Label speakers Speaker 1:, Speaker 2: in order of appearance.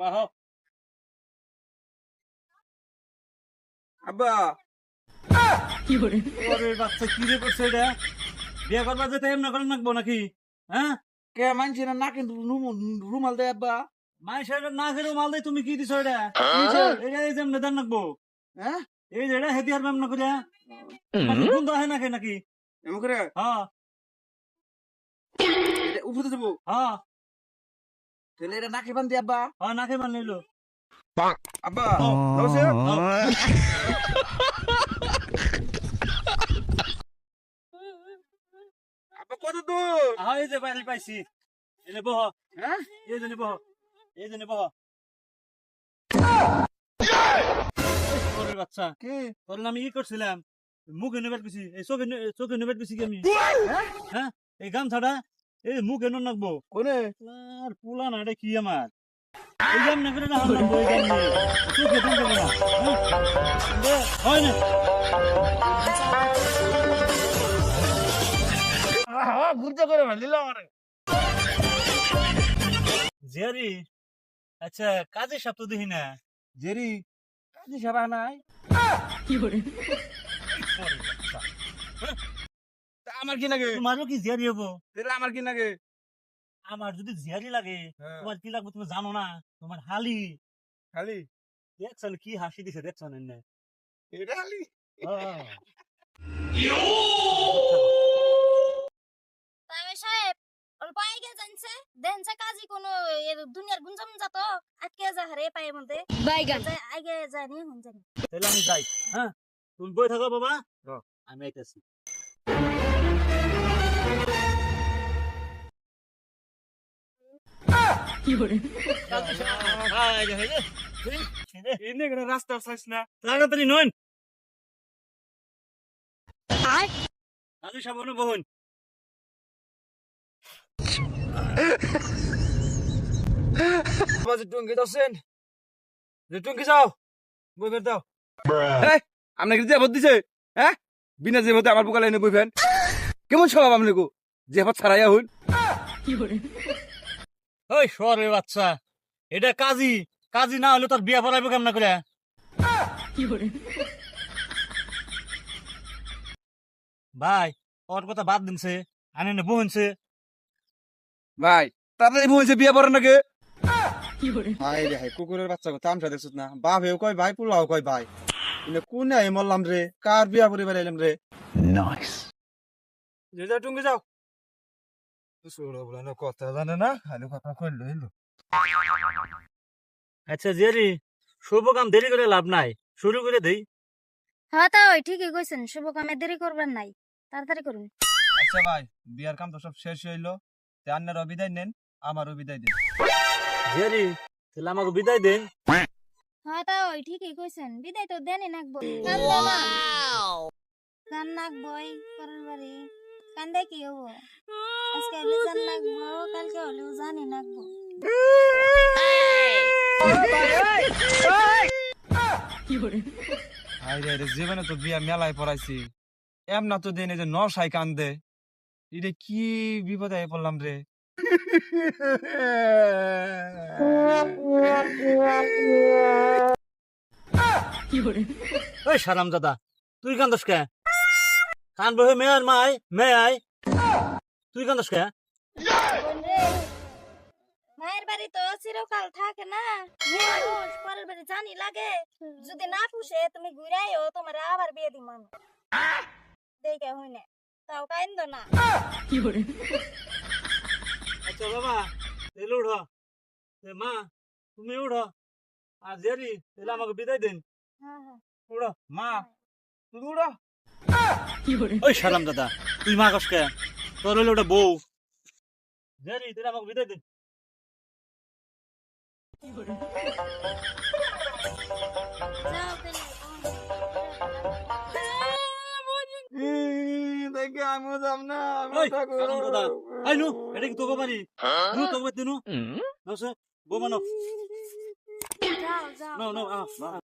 Speaker 1: বাহ
Speaker 2: আব্বা
Speaker 1: ওরে বাচ্চা কি রে করছে এটা বিয়ে করবা যেতে এমন করে নাকবো নাকি হ্যাঁ
Speaker 2: কে মানছি না কিন্তু রুমাল দেয় আব্বা।
Speaker 1: মাইসের না খেলেও মাল দেয় তুমি কি দিছো এটা এটা এই যে নেদার নাকবো
Speaker 2: হ্যাঁ
Speaker 1: এই যে এটা হেতি আর না করে কোন তো নাকি নাকি
Speaker 2: এমন করে
Speaker 1: হ্যাঁ
Speaker 2: এটা উপরে যাবো
Speaker 1: হ্যাঁ
Speaker 2: তাহলে এটা নাকি বান্ধি আব্বা।
Speaker 1: হ্যাঁ নাকে মান নিলো
Speaker 2: আব্বা নমস্তে। আব্বা কত দূর?
Speaker 1: হ্যাঁ এই যে পাইছি এই যে বহ
Speaker 2: হ্যাঁ
Speaker 1: এই যে বহ এই যে বহ ওরে বাচ্চা
Speaker 2: কি
Speaker 1: তোর আমি ই করছিলাম মুখে নেবার গেছি এই চোখে নেবার গেছি কি আমি হ্যাঁ এই গামছাটা এই মুখে নাকবো
Speaker 2: কোনে
Speaker 1: আর পোলা না এটা কি আমার এই গাম না করে না হাল নাকবো এই গাম নিয়ে চোখে তুমি না হয় না
Speaker 2: ঘুরতে করে দিল আমার
Speaker 1: জেরি আচ্ছা কাজে সব তো দেখি না
Speaker 2: জেরি কাজী সাবা নাই তা আমার কি লাগে
Speaker 1: তোমারও কি জিয়ারি হবো
Speaker 2: তাহলে আমার কি লাগে
Speaker 1: আমার যদি জিয়ারি লাগে
Speaker 2: হ্যাঁ।
Speaker 1: তোমার কি লাগবে তুমি জানো না তোমার হালি
Speaker 2: খালি
Speaker 1: দেখছেন কি হাসি দিছে দেখছেন এনে
Speaker 2: এটা খালি
Speaker 3: তাই সাহেব অল্প আগে জানছে দেনছে কাজী কোন দুনিয়ার গুঞ্জম যাত আটকে যা হারে পায়ের মধ্যে বাইগান আগে জানি হুন জানি
Speaker 1: তাহলে আমি যাই হ্যাঁ তুমি বই থাকো বাবা আমি আইতেছি
Speaker 2: রাস্তা চাইছ না
Speaker 1: তাড়াতাড়ি নন আজ সাবন বহুন
Speaker 2: বাজে টুঙ্গি দছেন যে টুঙ্গি যাও বই ফের দাও আপনি কি জেবত দিছে হ্যাঁ বিনা জেবতে আমার বুকা লাইনে বই ফেন কেমন স্বভাব আপনি কো জেবত ছাড়াইয়া হইন
Speaker 1: ওই সরে বাচ্চা এটা কাজী কাজী না হলে তোর বিয়া পড়াইবো কেমন করে ভাই ওর কথা বাদ দিনছে আনে বহনছে
Speaker 2: ভাই তাড়াতাড়ি বলছে বিয়ে পড়ে নাকি ভাই রে ভাই কুকুরের বাচ্চা কথা আমসা দেখছিস না বাপ হেও কয় ভাই পুলাও কয় ভাই কোনে আই মরলাম রে কার বিয়া করে বেড়াইলাম রে নাইস যে যা টুঙ্গি যাও সুড়ো বলে না কথা জানে না খালি কথা কইলো এলো
Speaker 1: আচ্ছা জেরি শুভ কাম দেরি করে লাভ নাই শুরু করে দেই
Speaker 3: হ্যাঁ তা ওই ঠিকই কইছেন শুভ কামে দেরি করবেন নাই তাড়াতাড়ি করুন
Speaker 2: আচ্ছা ভাই বিয়ার কাম তো সব শেষ হইলো তে আন্নারও বিদায় নেন আমারও বিদায় দেন
Speaker 1: জেরি তাহলে আমাকে বিদায় দেন
Speaker 3: হ্যাঁ তা ওই ঠিকই কইছেন বিদায় তো দেনই নাকবো কান নাকবই পরের বাড়ি কান্দে কি হবো আজকে হলে জান নাকবো কালকে হলেও জানি নাকবো
Speaker 2: জীবনে তো বিয়া মেলায় পড়াইছি এম না তো দেনে যে নশাই কান্দে এটা কি বিপদে পড়লাম রে
Speaker 1: ওই সারাম দাদা তুই কান্দস কে কান বহে মেয়ার মাই মেয়াই তুই কান্দস কে
Speaker 3: মায়ের বাড়ি তো চিরকাল থাকে না মানুষ পরের বাড়ি জানি লাগে যদি না পুষে তুমি ঘুরাইও তোমার আবার বিয়ে দিব দেখে হই না তাও কাইন্দ না
Speaker 1: আচ্ছা বাবা তাহলে উঠো মা তুমি উঠো আর জেরি তাহলে আমাকে বিদায় দেন
Speaker 3: হ্যাঁ হ্যাঁ
Speaker 1: উঠো মা তুমি উঠো ওই সালাম দাদা তুই মা কস কে তোর হইলে ওটা বউ জেরি তাহলে আমাকে বিদায় দেন
Speaker 3: যাও তাহলে
Speaker 2: দেখে আমিও যাম না
Speaker 1: ওই সালাম দাদা আই নু এটা কি তোকে পারি নু তোকে দিনু নসে বউ মানো
Speaker 3: যাও যাও
Speaker 1: নো নো